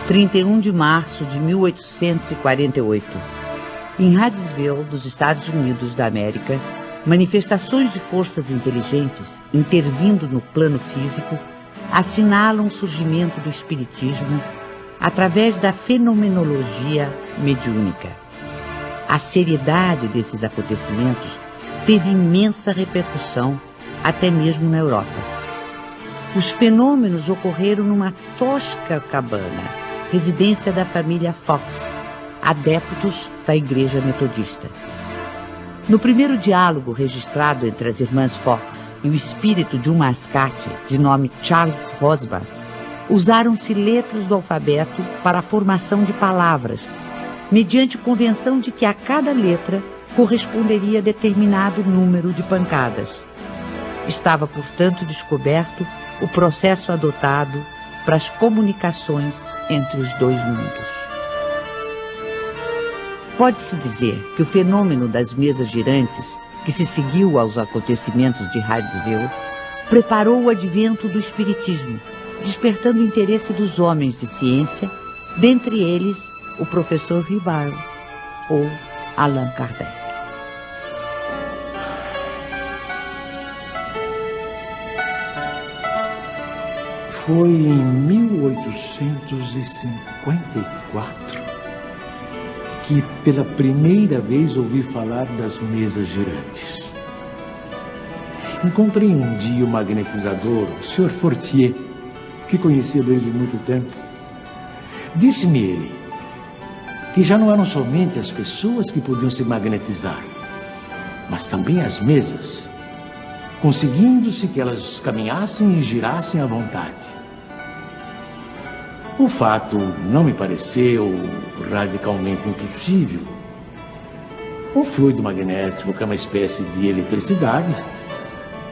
31 de março de 1848. Em Hydesville, dos Estados Unidos da América, manifestações de forças inteligentes, intervindo no plano físico, assinalam o surgimento do espiritismo através da fenomenologia mediúnica. A seriedade desses acontecimentos teve imensa repercussão, até mesmo na Europa. Os fenômenos ocorreram numa tosca cabana, residência da família Fox, adeptos da Igreja Metodista. No primeiro diálogo registrado entre as irmãs Fox e o espírito de um mascate de nome Charles Rosbach, usaram-se letras do alfabeto para a formação de palavras, mediante convenção de que a cada letra corresponderia a determinado número de pancadas. Estava, portanto, descoberto o processo adotado para as comunicações entre os dois mundos. Pode-se dizer que o fenômeno das mesas girantes, que se seguiu aos acontecimentos de Hydesville, preparou o advento do espiritismo, despertando o interesse dos homens de ciência, dentre eles o professor Ribard ou Allan Kardec. Foi em 1854 que pela primeira vez ouvi falar das mesas girantes. Encontrei um dia o magnetizador, o Sr. Fortier, que conhecia desde muito tempo. Disse-me ele que já não eram somente as pessoas que podiam se magnetizar, mas também as mesas, conseguindo-se que elas caminhassem e girassem à vontade. O fato não me pareceu radicalmente impossível. O fluido magnético, que é uma espécie de eletricidade,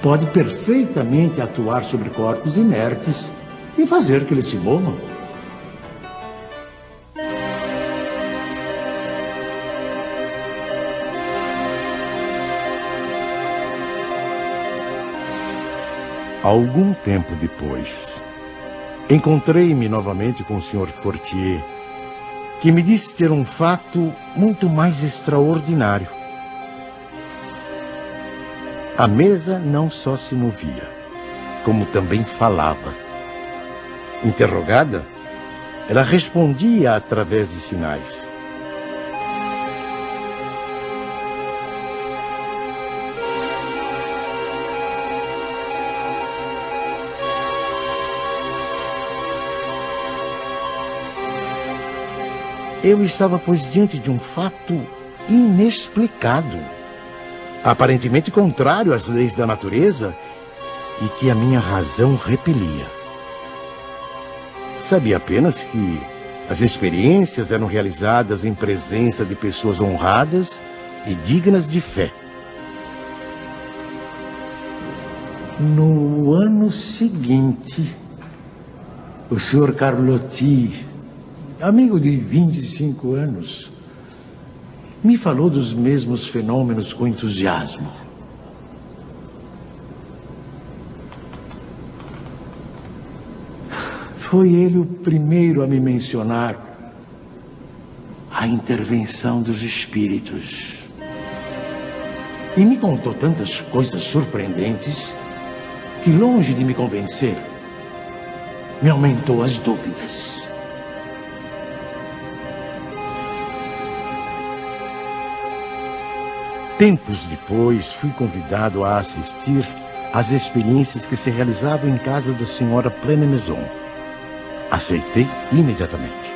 pode perfeitamente atuar sobre corpos inertes e fazer que eles se movam. Algum tempo depois, encontrei-me novamente com o Sr. Fortier, que me disse ter um fato muito mais extraordinário. A mesa não só se movia, como também falava. Interrogada, ela respondia através de sinais. Eu estava, pois, diante de um fato inexplicado, aparentemente contrário às leis da natureza e que a minha razão repelia. Sabia apenas que as experiências eram realizadas em presença de pessoas honradas e dignas de fé. No ano seguinte, o Sr. Carlotti, amigo de 25 anos, me falou dos mesmos fenômenos com entusiasmo. Foi ele o primeiro a me mencionar a intervenção dos espíritos. E me contou tantas coisas surpreendentes que, longe de me convencer, me aumentou as dúvidas. Tempos depois, fui convidado a assistir às experiências que se realizavam em casa da senhora Pleine-Maison. Aceitei imediatamente.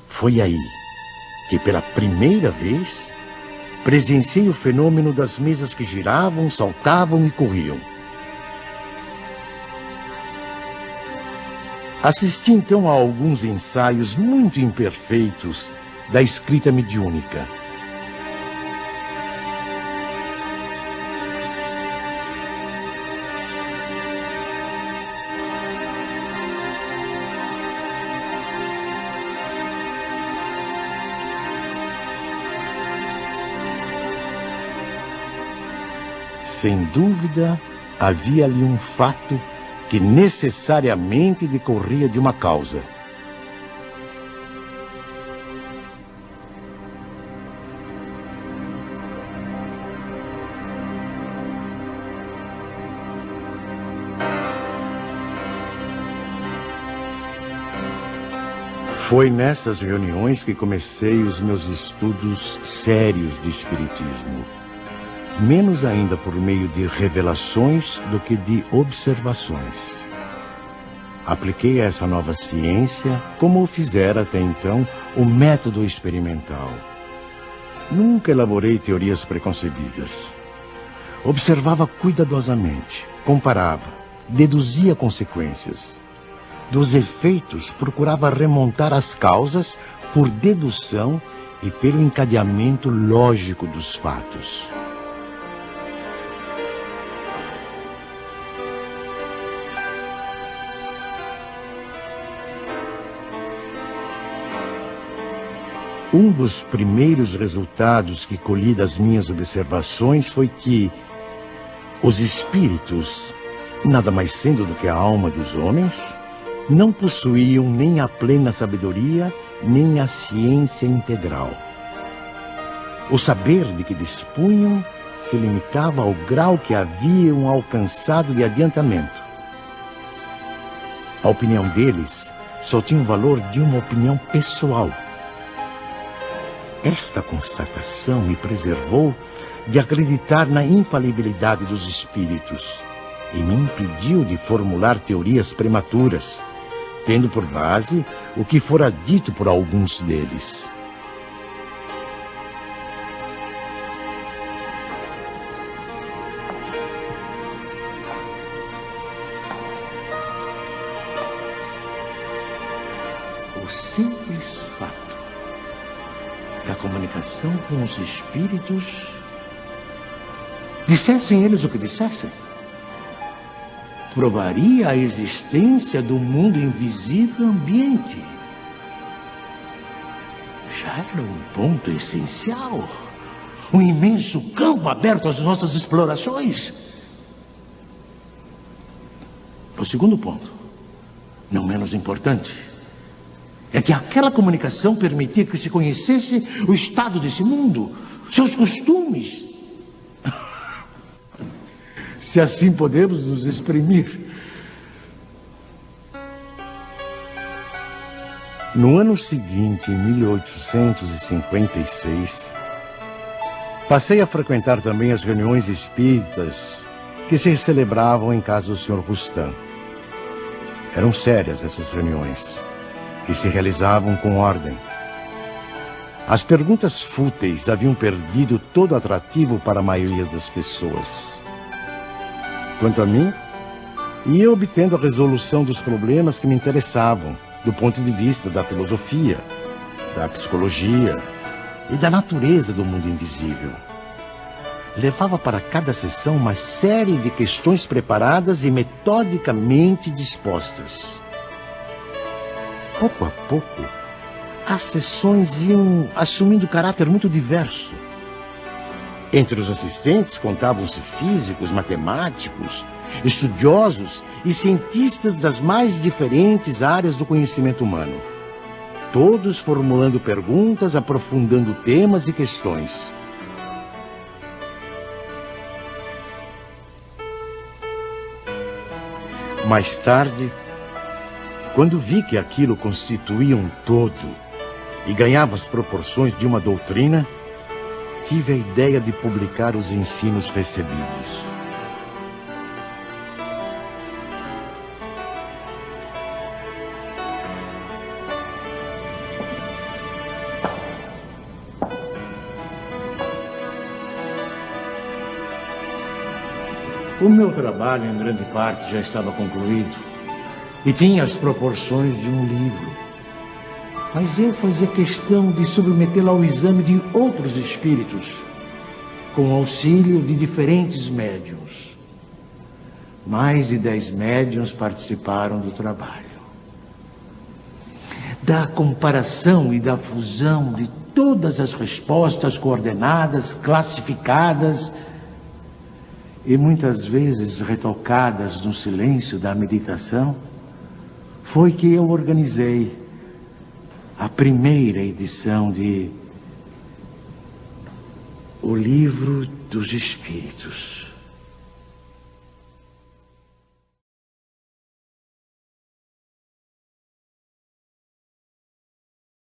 Foi aí que, pela primeira vez, presenciei o fenômeno das mesas que giravam, saltavam e corriam. Assisti então a alguns ensaios muito imperfeitos da escrita mediúnica. Sem dúvida, havia ali um fato que necessariamente decorria de uma causa. Foi nessas reuniões que comecei os meus estudos sérios de espiritismo. Menos ainda por meio de revelações do que de observações. Apliquei a essa nova ciência, como o fizera até então, o método experimental. Nunca elaborei teorias preconcebidas. Observava cuidadosamente, comparava, deduzia consequências. Dos efeitos, procurava remontar as causas por dedução e pelo encadeamento lógico dos fatos. Um dos primeiros resultados que colhi das minhas observações foi que os espíritos, nada mais sendo do que a alma dos homens, não possuíam nem a plena sabedoria, nem a ciência integral. O saber de que dispunham se limitava ao grau que haviam alcançado de adiantamento. A opinião deles só tinha o valor de uma opinião pessoal. Esta constatação me preservou de acreditar na infalibilidade dos espíritos e me impediu de formular teorias prematuras, tendo por base o que fora dito por alguns deles. O simples fato da comunicação com os espíritos, dissessem eles o que dissessem, provaria a existência do mundo invisível ambiente. Já era um ponto essencial, um imenso campo aberto às nossas explorações. O segundo ponto, não menos importante, é que aquela comunicação permitia que se conhecesse o estado desse mundo, seus costumes. Se assim podemos nos exprimir. No ano seguinte, em 1856, passei a frequentar também as reuniões espíritas que se celebravam em casa do Sr. Rustam. Eram sérias essas reuniões e se realizavam com ordem. As perguntas fúteis haviam perdido todo atrativo para a maioria das pessoas. Quanto a mim, ia obtendo a resolução dos problemas que me interessavam, do ponto de vista da filosofia, da psicologia e da natureza do mundo invisível. Levava para cada sessão uma série de questões preparadas e metodicamente dispostas. Pouco a pouco, as sessões iam assumindo caráter muito diverso. Entre os assistentes contavam-se físicos, matemáticos, estudiosos e cientistas das mais diferentes áreas do conhecimento humano. Todos formulando perguntas, aprofundando temas e questões. Mais tarde, quando vi que aquilo constituía um todo e ganhava as proporções de uma doutrina, tive a ideia de publicar os ensinos recebidos. O meu trabalho, em grande parte, já estava concluído e tinha as proporções de um livro. Mas eu fazia questão de submetê-lo ao exame de outros espíritos, com auxílio de diferentes médiuns. Mais de 10 médiuns participaram do trabalho. Da comparação e da fusão de todas as respostas coordenadas, classificadas, e muitas vezes retocadas no silêncio da meditação, foi que eu organizei a primeira edição de O Livro dos Espíritos.